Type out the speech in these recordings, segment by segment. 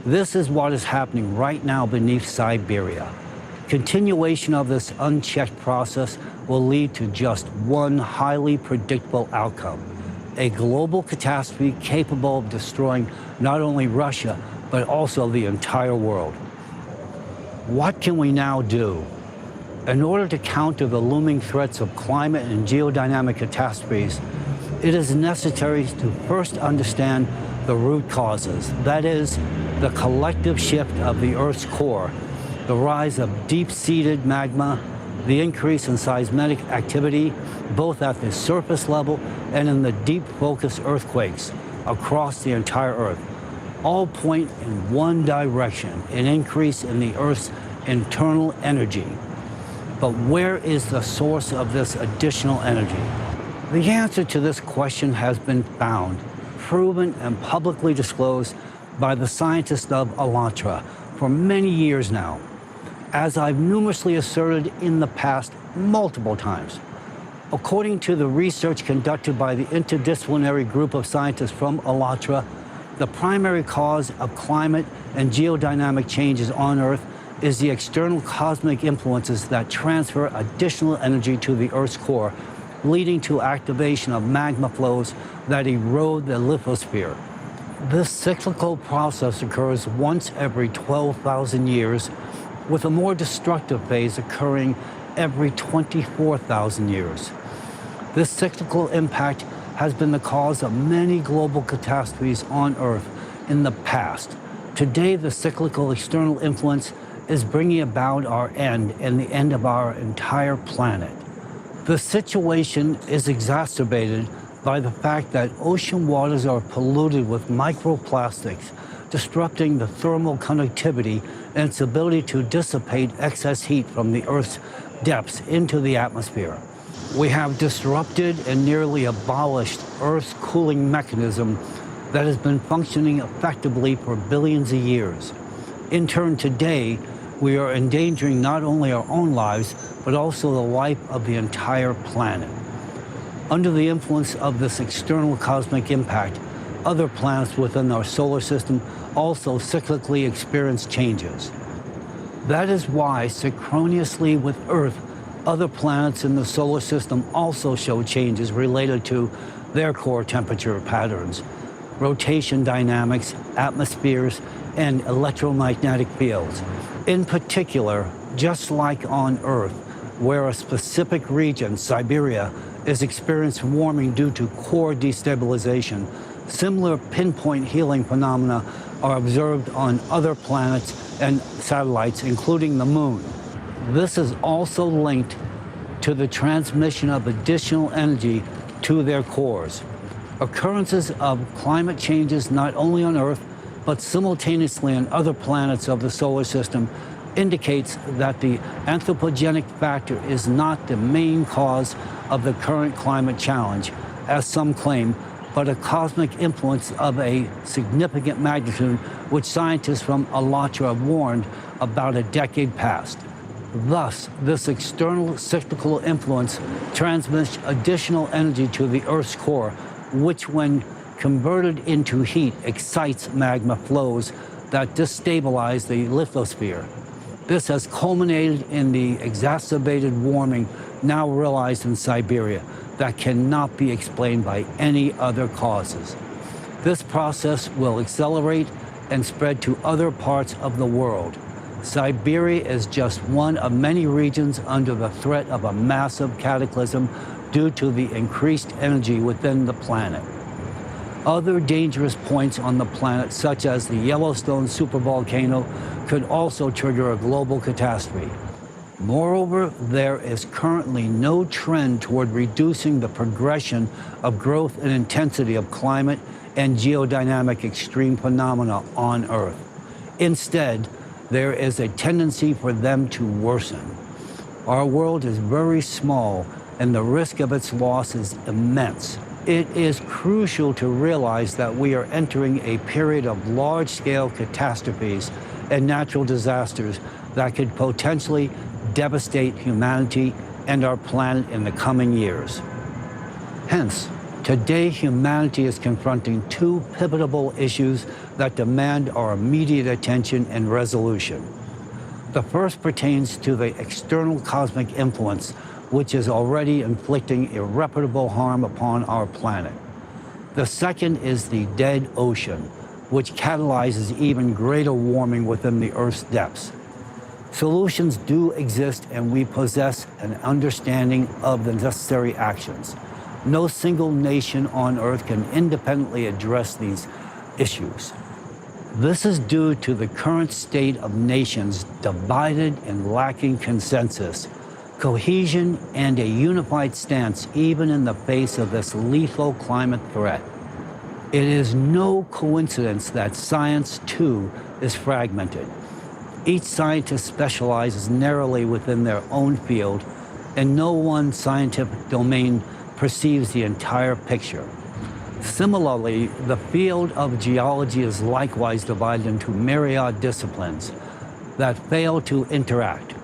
This is what is happening right now beneath Siberia. Continuation of this unchecked process will lead to just one highly predictable outcome: a global catastrophe capable of destroying not only Russia, but also the entire world. What can we now do? In order to counter the looming threats of climate and geodynamic catastrophes, it is necessary to first understand the root causes, that is, the collective shift of the Earth's core, the rise of deep-seated magma, the increase in seismic activity, both at the surface level and in the deep-focused earthquakes across the entire Earth. All point in one direction, an increase in the Earth's internal energy. But where is the source of this additional energy? The answer to this question has been found, proven, and publicly disclosed by the scientists of Alatra for many years now. As I've numerously asserted in the past multiple times, according to the research conducted by the interdisciplinary group of scientists from Alatra, the primary cause of climate and geodynamic changes on Earth is the external cosmic influences that transfer additional energy to the Earth's core, leading to activation of magma flows that erode the lithosphere. This cyclical process occurs once every 12,000 years, with a more destructive phase occurring every 24,000 years. This cyclical impact has been the cause of many global catastrophes on Earth in the past. Today, the cyclical external influence is bringing about our end and the end of our entire planet. The situation is exacerbated by the fact that ocean waters are polluted with microplastics, disrupting the thermal conductivity and its ability to dissipate excess heat from the Earth's depths into the atmosphere. We have disrupted and nearly abolished Earth's cooling mechanism that has been functioning effectively for billions of years. In turn, today, we are endangering not only our own lives, but also the life of the entire planet. Under the influence of this external cosmic impact, other planets within our solar system also cyclically experience changes. That is why, synchronously with Earth, other planets in the solar system also show changes related to their core temperature patterns, rotation dynamics, atmospheres, and electromagnetic fields. In particular, just like on Earth, where a specific region, Siberia, is experiencing warming due to core destabilization, similar pinpoint healing phenomena are observed on other planets and satellites, including the Moon. This is also linked to the transmission of additional energy to their cores. Occurrences of climate changes not only on Earth, but simultaneously on other planets of the solar system indicates that the anthropogenic factor is not the main cause of the current climate challenge, as some claim, but a cosmic influence of a significant magnitude, which scientists from Alatra warned about a decade past. Thus, this external cyclical influence transmits additional energy to the Earth's core, which, when converted into heat, excites magma flows that destabilize the lithosphere. This has culminated in the exacerbated warming now realized in Siberia that cannot be explained by any other causes. This process will accelerate and spread to other parts of the world. Siberia is just one of many regions under the threat of a massive cataclysm due to the increased energy within the planet. Other dangerous points on the planet, such as the Yellowstone supervolcano, could also trigger a global catastrophe. Moreover, there is currently no trend toward reducing the progression of growth and intensity of climate and geodynamic extreme phenomena on Earth. Instead, there is a tendency for them to worsen. Our world is very small, and the risk of its loss is immense. It is crucial to realize that we are entering a period of large-scale catastrophes and natural disasters that could potentially devastate humanity and our planet in the coming years. Hence, Today, humanity is confronting two pivotal issues that demand our immediate attention and resolution. The first pertains to the external cosmic influence, which is already inflicting irreparable harm upon our planet. The second is the dead ocean, which catalyzes even greater warming within the Earth's depths. Solutions do exist, and we possess an understanding of the necessary actions. No single nation on Earth can independently address these issues. This is due to the current state of nations divided and lacking consensus, cohesion, and a unified stance, even in the face of this lethal climate threat. It is no coincidence that science, too, is fragmented. Each scientist specializes narrowly within their own field, and no one scientific domain perceives the entire picture. Similarly, the field of geology is likewise divided into myriad disciplines that fail to interact.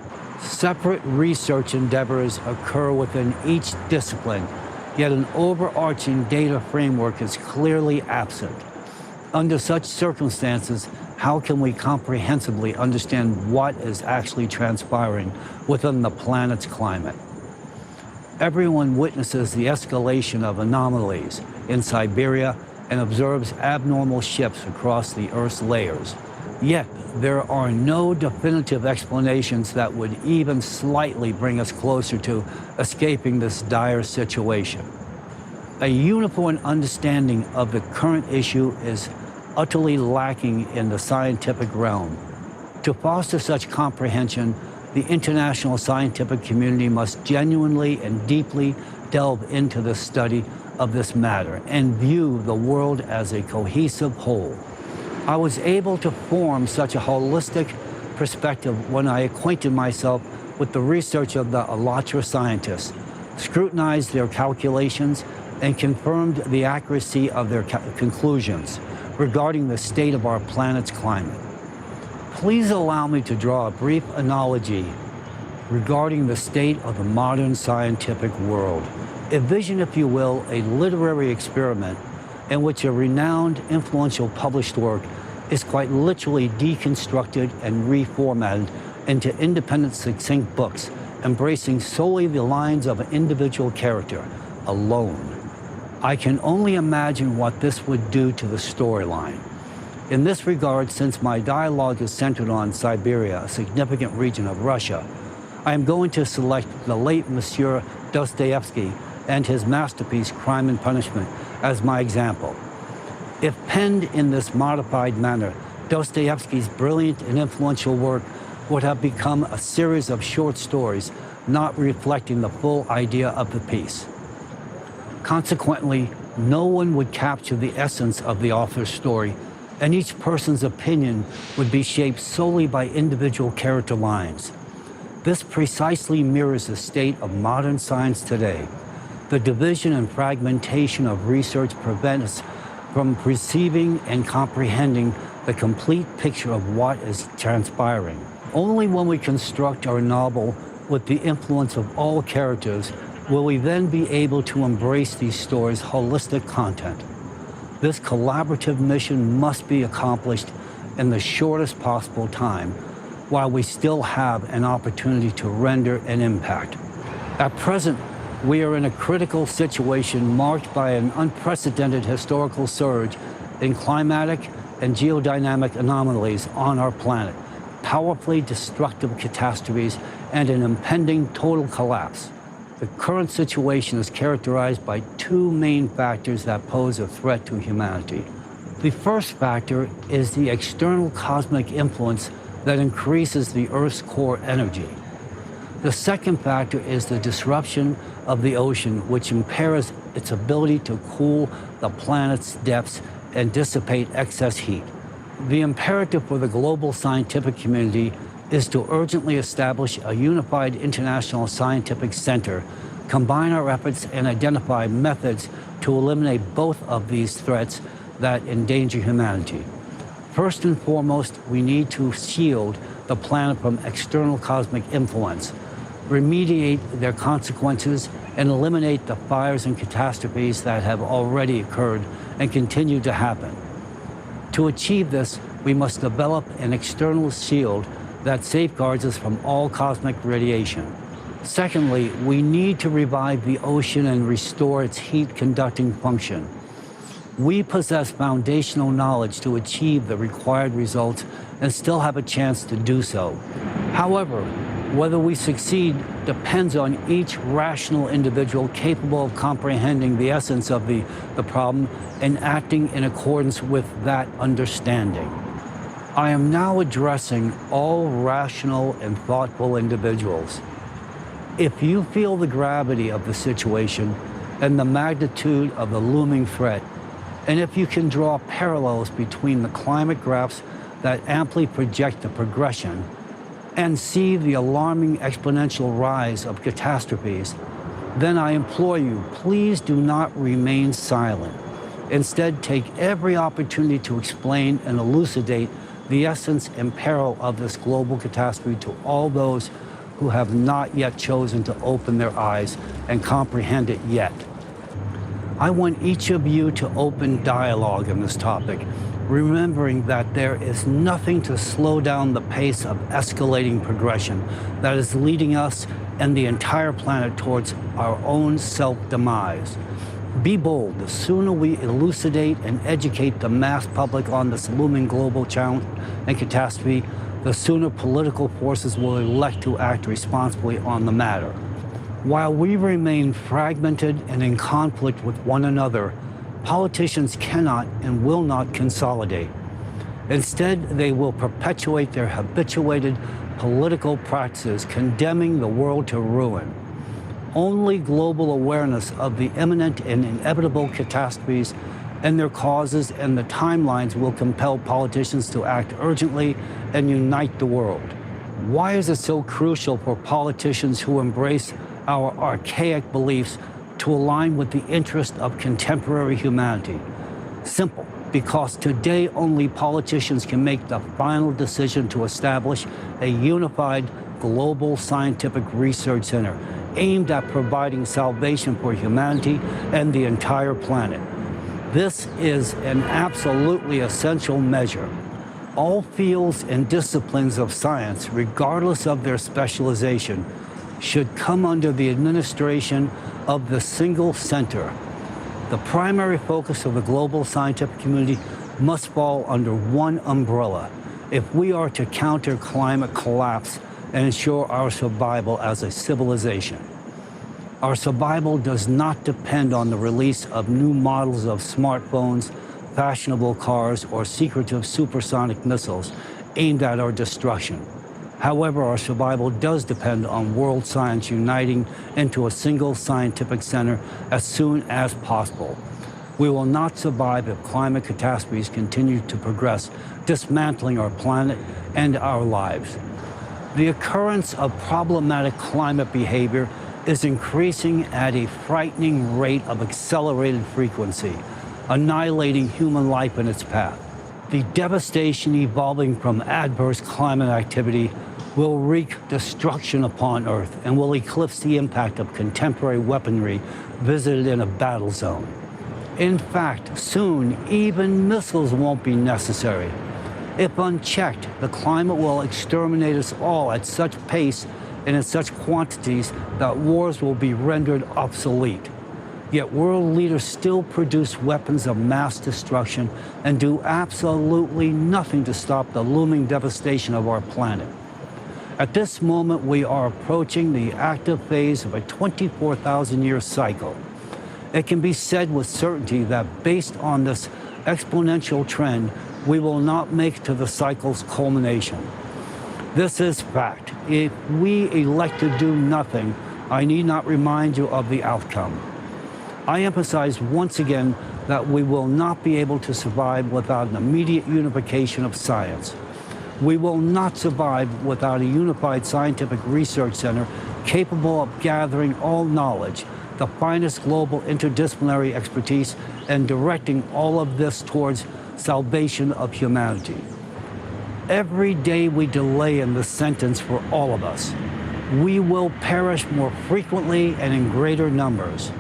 Separate research endeavors occur within each discipline, yet an overarching data framework is clearly absent. Under such circumstances, how can we comprehensively understand what is actually transpiring within the planet's climate? Everyone witnesses the escalation of anomalies in Siberia and observes abnormal shifts across the Earth's layers. Yet, there are no definitive explanations that would even slightly bring us closer to escaping this dire situation. A uniform understanding of the current issue is utterly lacking in the scientific realm. To foster such comprehension, the international scientific community must genuinely and deeply delve into the study of this matter and view the world as a cohesive whole. I was able to form such a holistic perspective when I acquainted myself with the research of the Alatra scientists, scrutinized their calculations, and confirmed the accuracy of their conclusions regarding the state of our planet's climate. Please allow me to draw a brief analogy regarding the state of the modern scientific world. Envision, if you will, a literary experiment in which a renowned, influential published work is quite literally deconstructed and reformatted into independent, succinct books, embracing solely the lines of an individual character, alone. I can only imagine what this would do to the storyline. In this regard, since my dialogue is centered on Siberia, a significant region of Russia, I am going to select the late Monsieur Dostoevsky and his masterpiece, Crime and Punishment, as my example. If penned in this modified manner, Dostoevsky's brilliant and influential work would have become a series of short stories, not reflecting the full idea of the piece. Consequently, no one would capture the essence of the author's story, and each person's opinion would be shaped solely by individual character lines. This precisely mirrors the state of modern science today. The division and fragmentation of research prevent us from perceiving and comprehending the complete picture of what is transpiring. Only when we construct our novel with the influence of all characters will we then be able to embrace these stories' holistic content. This collaborative mission must be accomplished in the shortest possible time, while we still have an opportunity to render an impact. At present, we are in a critical situation marked by an unprecedented historical surge in climatic and geodynamic anomalies on our planet, powerfully destructive catastrophes, and an impending total collapse. The current situation is characterized by two main factors that pose a threat to humanity. The first factor is the external cosmic influence that increases the Earth's core energy. The second factor is the disruption of the ocean, which impairs its ability to cool the planet's depths and dissipate excess heat. The imperative for the global scientific community is to urgently establish a unified international scientific center, combine our efforts, and identify methods to eliminate both of these threats that endanger humanity. First and foremost, we need to shield the planet from external cosmic influence. remediate their consequences, and eliminate the fires and catastrophes that have already occurred and continue to happen. To achieve this, we must develop an external shield that safeguards us from all cosmic radiation. Secondly, we need to revive the ocean and restore its heat-conducting function. We possess foundational knowledge to achieve the required results and still have a chance to do so. However, whether we succeed depends on each rational individual capable of comprehending the essence of the problem and acting in accordance with that understanding. I am now addressing all rational and thoughtful individuals. If you feel the gravity of the situation and the magnitude of the looming threat, and if you can draw parallels between the climate graphs that amply project the progression and see the alarming exponential rise of catastrophes, then I implore you, please do not remain silent. Instead, take every opportunity to explain and elucidate the essence and peril of this global catastrophe to all those who have not yet chosen to open their eyes and comprehend it yet. I want each of you to open dialogue on this topic, remembering that there is nothing to slow down the pace of escalating progression that is leading us and the entire planet towards our own self-demise. Be bold. The sooner we elucidate and educate the mass public on this looming global challenge and catastrophe, the sooner political forces will elect to act responsibly on the matter. While we remain fragmented and in conflict with one another, politicians cannot and will not consolidate. Instead, they will perpetuate their habituated political practices, condemning the world to ruin. Only global awareness of the imminent and inevitable catastrophes and their causes and the timelines will compel politicians to act urgently and unite the world. Why is it so crucial for politicians who embrace our archaic beliefs to align with the interest of contemporary humanity? Simple, because today only politicians can make the final decision to establish a unified global scientific research center aimed at providing salvation for humanity and the entire planet. This is an absolutely essential measure. All fields and disciplines of science, regardless of their specialization, should come under the administration of the single center. The primary focus of the global scientific community must fall under one umbrella if we are to counter climate collapse and ensure our survival as a civilization. Our survival does not depend on the release of new models of smartphones, fashionable cars, or secretive supersonic missiles aimed at our destruction. However, our survival does depend on world science uniting into a single scientific center as soon as possible. We will not survive if climate catastrophes continue to progress, dismantling our planet and our lives. The occurrence of problematic climate behavior is increasing at a frightening rate of accelerated frequency, annihilating human life in its path. The devastation evolving from adverse climate activity will wreak destruction upon Earth and will eclipse the impact of contemporary weaponry visited in a battle zone. In fact, soon, even missiles won't be necessary. If unchecked, the climate will exterminate us all at such pace and in such quantities that wars will be rendered obsolete. Yet world leaders still produce weapons of mass destruction and do absolutely nothing to stop the looming devastation of our planet. At this moment, we are approaching the active phase of a 24,000-year cycle. It can be said with certainty that based on this exponential trend, we will not make it to the cycle's culmination. This is fact. If we elect to do nothing, I need not remind you of the outcome. I emphasize once again that we will not be able to survive without an immediate unification of science. We will not survive without a unified scientific research center capable of gathering all knowledge, the finest global interdisciplinary expertise, and directing all of this towards salvation of humanity. Every day we delay in this sentence for all of us. we will perish more frequently and in greater numbers.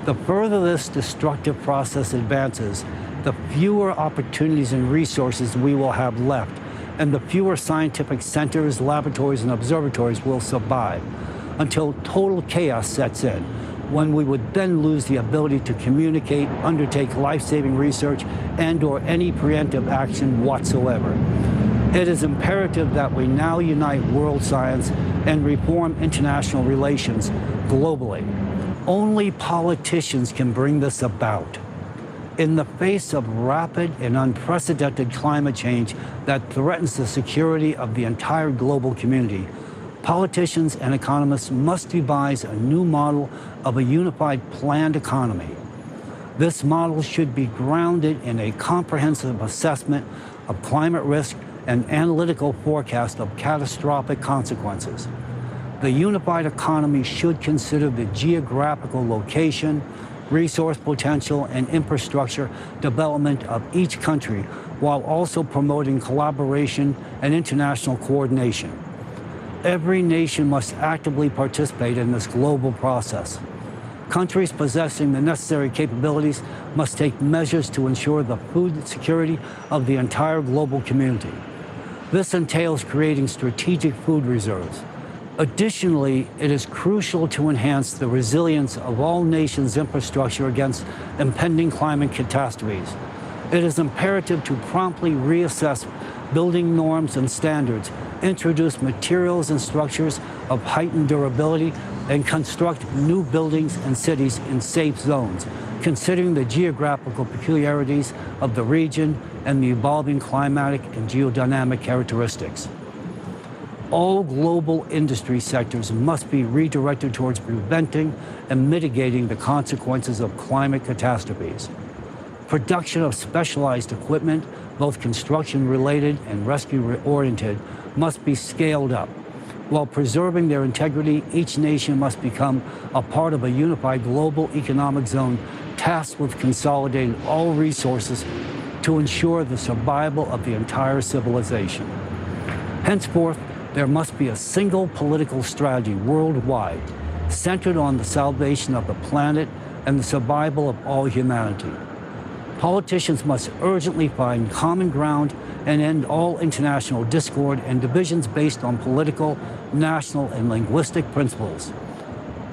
The further this destructive process advances, the fewer opportunities and resources we will have left, and the fewer scientific centers, laboratories, and observatories will survive, until total chaos sets in, when we would then lose the ability to communicate, undertake life-saving research, and/or any preemptive action whatsoever. It is imperative that we now unite world science and reform international relations globally. Only politicians can bring this about. In the face of rapid and unprecedented climate change that threatens the security of the entire global community, politicians and economists must devise a new model of a unified planned economy. This model should be grounded in a comprehensive assessment of climate risk and analytical forecast of catastrophic consequences. The unified economy should consider the geographical location, resource potential, and infrastructure development of each country, while also promoting collaboration and international coordination. Every nation must actively participate in this global process. Countries possessing the necessary capabilities must take measures to ensure the food security of the entire global community. This entails creating strategic food reserves. Additionally, it is crucial to enhance the resilience of all nations' infrastructure against impending climate catastrophes. It is imperative to promptly reassess building norms and standards, introduce materials and structures of heightened durability, and construct new buildings and cities in safe zones, considering the geographical peculiarities of the region and the evolving climatic and geodynamic characteristics. All global industry sectors must be redirected towards preventing and mitigating the consequences of climate catastrophes. Production of specialized equipment, both construction-related and rescue-oriented, must be scaled up. While preserving their integrity, each nation must become a part of a unified global economic zone tasked with consolidating all resources to ensure the survival of the entire civilization. Henceforth, there must be a single political strategy worldwide centered on the salvation of the planet and the survival of all humanity. Politicians must urgently find common ground and end all international discord and divisions based on political, national, and linguistic principles.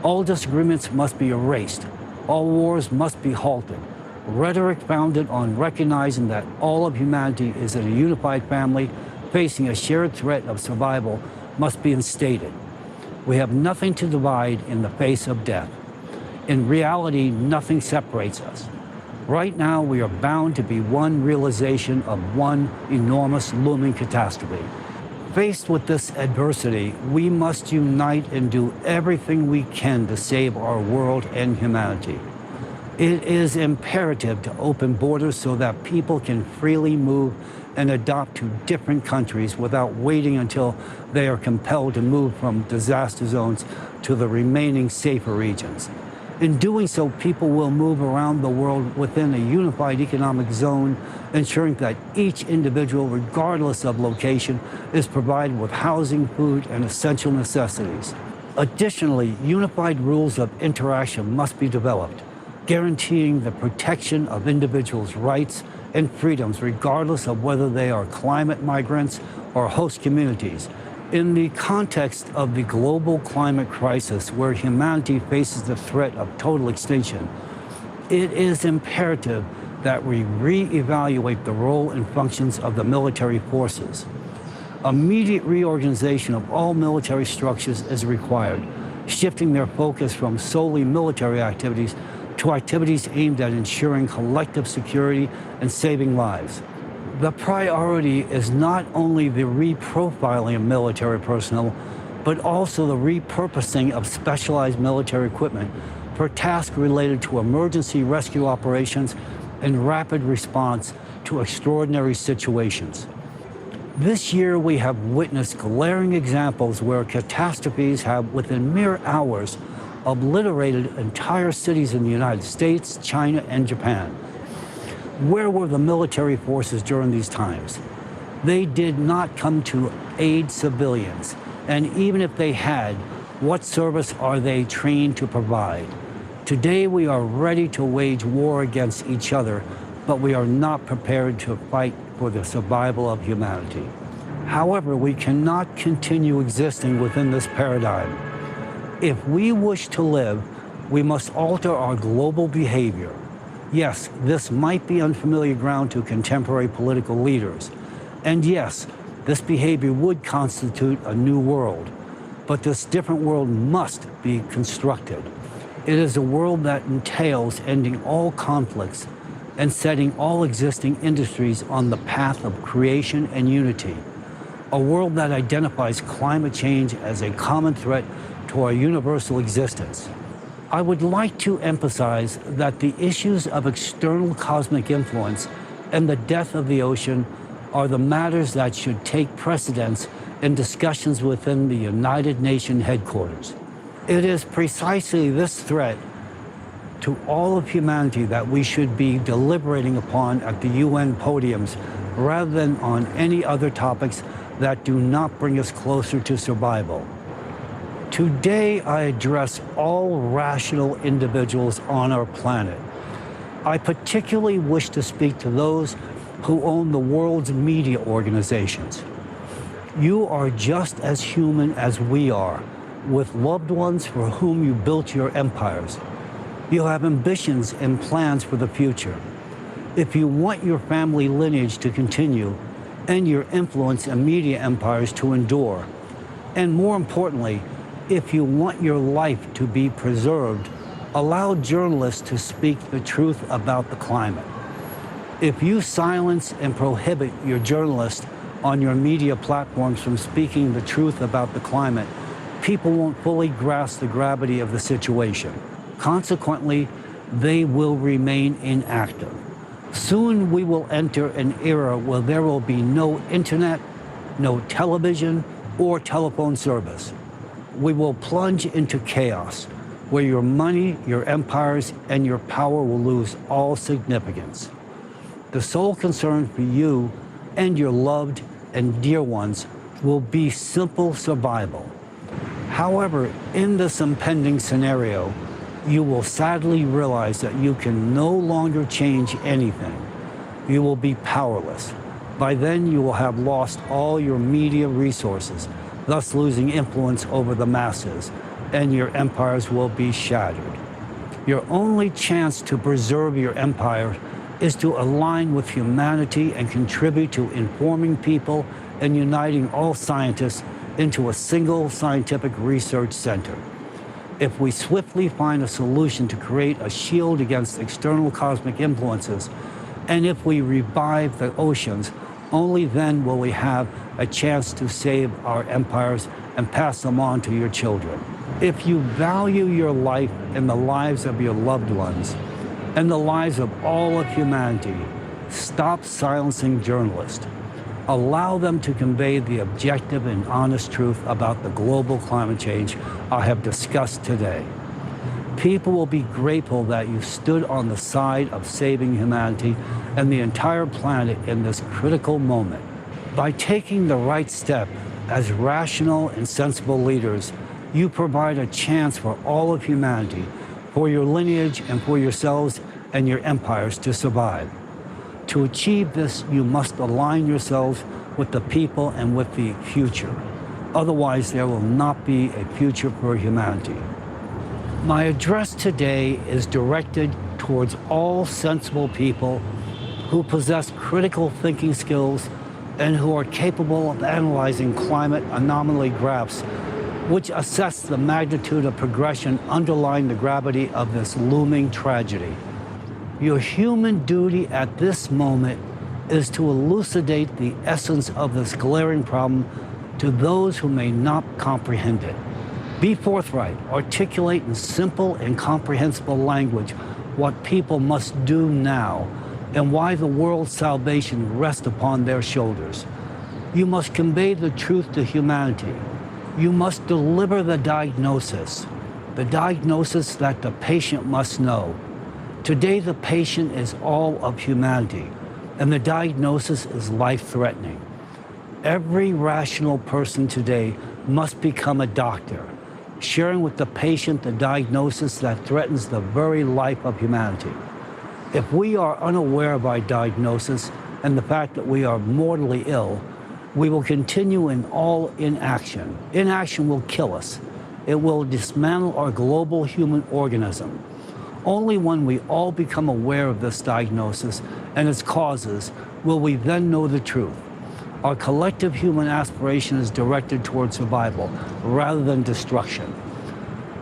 All disagreements must be erased. All wars must be halted. Rhetoric founded on recognizing that all of humanity is a unified family facing a shared threat of survival must be instated. We have nothing to divide in the face of death. In reality, nothing separates us. Right now, we are bound to be one realization of one enormous looming catastrophe. Faced with this adversity, we must unite and do everything we can to save our world and humanity. It is imperative to open borders so that people can freely move and adopt to different countries without waiting until they are compelled to move from disaster zones to the remaining safer regions. In doing so, people will move around the world within a unified economic zone, ensuring that each individual, regardless of location, is provided with housing, food, and essential necessities. Additionally, unified rules of interaction must be developed, guaranteeing the protection of individuals' rights and freedoms, regardless of whether they are climate migrants or host communities. In the context of the global climate crisis, where humanity faces the threat of total extinction, it is imperative that we reevaluate the role and functions of the military forces. Immediate reorganization of all military structures is required, shifting their focus from solely military activities to activities aimed at ensuring collective security and saving lives. The priority is not only the reprofiling of military personnel, but also the repurposing of specialized military equipment for tasks related to emergency rescue operations and rapid response to extraordinary situations. This year, we have witnessed glaring examples where catastrophes have, within mere hours, obliterated entire cities in the United States, China, and Japan. Where were the military forces during these times? They did not come to aid civilians. And even if they had, what service are they trained to provide? Today we are ready to wage war against each other, but we are not prepared to fight for the survival of humanity. However, we cannot continue existing within this paradigm. If we wish to live, we must alter our global behavior. Yes, this might be unfamiliar ground to contemporary political leaders. And yes, this behavior would constitute a new world. But this different world must be constructed. It is a world that entails ending all conflicts and setting all existing industries on the path of creation and unity. A world that identifies climate change as a common threat to our universal existence. I would like to emphasize that the issues of external cosmic influence and the death of the ocean are the matters that should take precedence in discussions within the United Nations headquarters. It is precisely this threat to all of humanity that we should be deliberating upon at the UN podiums rather than on any other topics that do not bring us closer to survival. Today, I address all rational individuals on our planet. I particularly wish to speak to those who own the world's media organizations. You are just as human as we are, with loved ones for whom you built your empires. You have ambitions and plans for the future. If you want your family lineage to continue and your influence and media empires to endure, and more importantly, if you want your life to be preserved, allow journalists to speak the truth about the climate. If you silence and prohibit your journalists on your media platforms from speaking the truth about the climate, people won't fully grasp the gravity of the situation. Consequently, they will remain inactive. Soon we will enter an era where there will be no internet, no television, or telephone service. We will plunge into chaos, where your money, your empires, and your power will lose all significance. The sole concern for you and your loved and dear ones will be simple survival. However, in this impending scenario, you will sadly realize that you can no longer change anything. You will be powerless. By then, you will have lost all your media resources, thus losing influence over the masses, and your empires will be shattered. Your only chance to preserve your empire is to align with humanity and contribute to informing people and uniting all scientists into a single scientific research center. If we swiftly find a solution to create a shield against external cosmic influences, and if we revive the oceans, only then will we have a chance to save our empires and pass them on to your children. If you value your life and the lives of your loved ones, and the lives of all of humanity, stop silencing journalists. Allow them to convey the objective and honest truth about the global climate change I have discussed today. People will be grateful that you stood on the side of saving humanity and the entire planet in this critical moment. By taking the right step as rational and sensible leaders, you provide a chance for all of humanity, for your lineage and for yourselves and your empires to survive. To achieve this, you must align yourselves with the people and with the future. Otherwise, there will not be a future for humanity. My address today is directed towards all sensible people who possess critical thinking skills and who are capable of analyzing climate anomaly graphs, which assess the magnitude of progression underlying the gravity of this looming tragedy. Your human duty at this moment is to elucidate the essence of this glaring problem to those who may not comprehend it. Be forthright, articulate in simple and comprehensible language what people must do now and why the world's salvation rests upon their shoulders. You must convey the truth to humanity. You must deliver the diagnosis that the patient must know. Today, the patient is all of humanity, and the diagnosis is life-threatening. Every rational person today must become a doctor, sharing with the patient the diagnosis that threatens the very life of humanity. If we are unaware of our diagnosis and the fact that we are mortally ill, we will continue in all inaction. Inaction will kill us. It will dismantle our global human organism. Only when we all become aware of this diagnosis and its causes will we then know the truth. Our collective human aspiration is directed toward survival rather than destruction.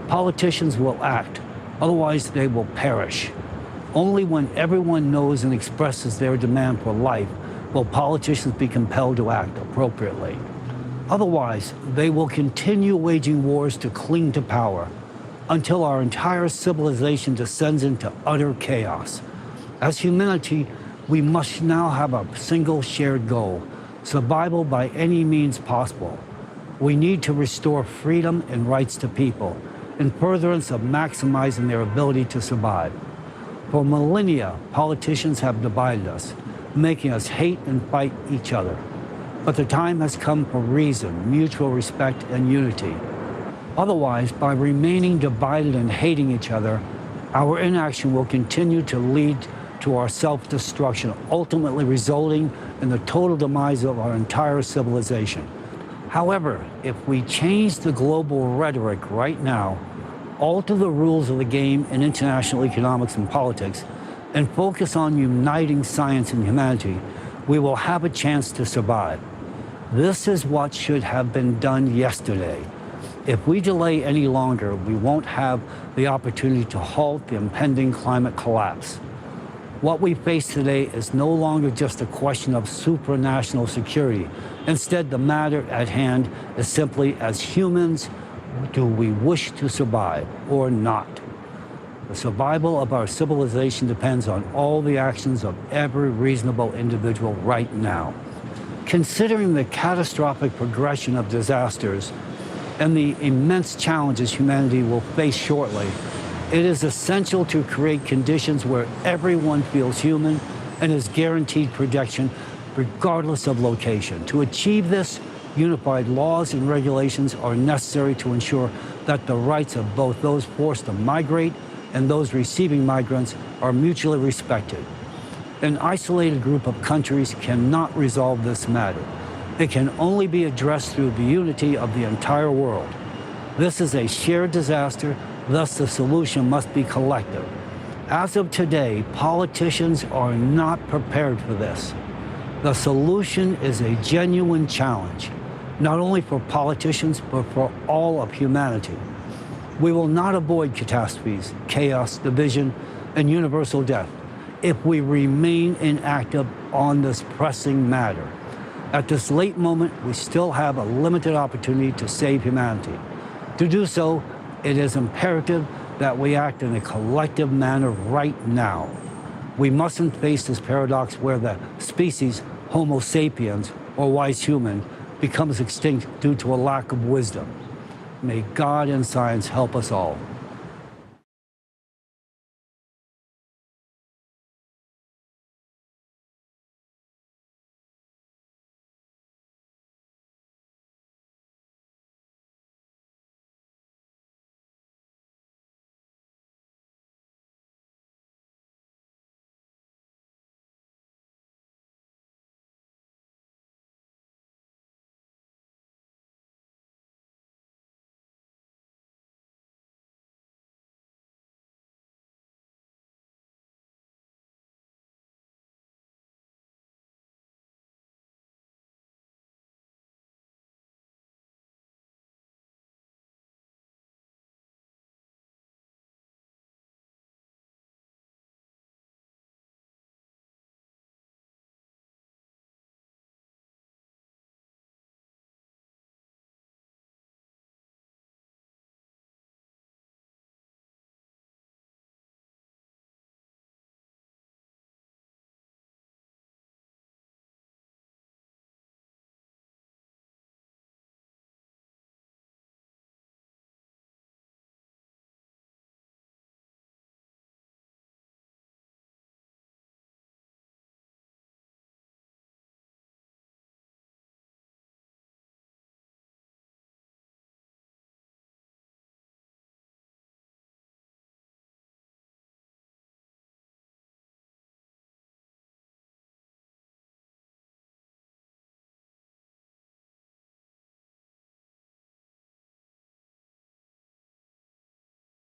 Politicians will act, otherwise they will perish. Only when everyone knows and expresses their demand for life will politicians be compelled to act appropriately. Otherwise, they will continue waging wars to cling to power until our entire civilization descends into utter chaos. As humanity, we must now have a single shared goal: survival by any means possible. We need to restore freedom and rights to people in furtherance of maximizing their ability to survive. For millennia, politicians have divided us, making us hate and fight each other. But the time has come for reason, mutual respect, and unity. Otherwise, by remaining divided and hating each other, our inaction will continue to lead to our self-destruction, ultimately resulting in the total demise of our entire civilization. However, if we change the global rhetoric right now, alter the rules of the game in international economics and politics, and focus on uniting science and humanity, we will have a chance to survive. This is what should have been done yesterday. If we delay any longer, we won't have the opportunity to halt the impending climate collapse. What we face today is no longer just a question of supranational security. Instead, the matter at hand is simply, as humans, do we wish to survive or not? The survival of our civilization depends on all the actions of every reasonable individual right now. Considering the catastrophic progression of disasters and the immense challenges humanity will face shortly, it is essential to create conditions where everyone feels human and is guaranteed protection regardless of location. To achieve this, unified laws and regulations are necessary to ensure that the rights of both those forced to migrate and those receiving migrants are mutually respected. An isolated group of countries cannot resolve this matter. It can only be addressed through the unity of the entire world. This is a shared disaster, thus the solution must be collective. As of today, politicians are not prepared for this. The solution is a genuine challenge, not only for politicians, but for all of humanity. We will not avoid catastrophes, chaos, division, and universal death if we remain inactive on this pressing matter. At this late moment, we still have a limited opportunity to save humanity. To do so, it is imperative that we act in a collective manner right now. We mustn't face this paradox where the species Homo sapiens, or wise human, becomes extinct due to a lack of wisdom. May God and science help us all.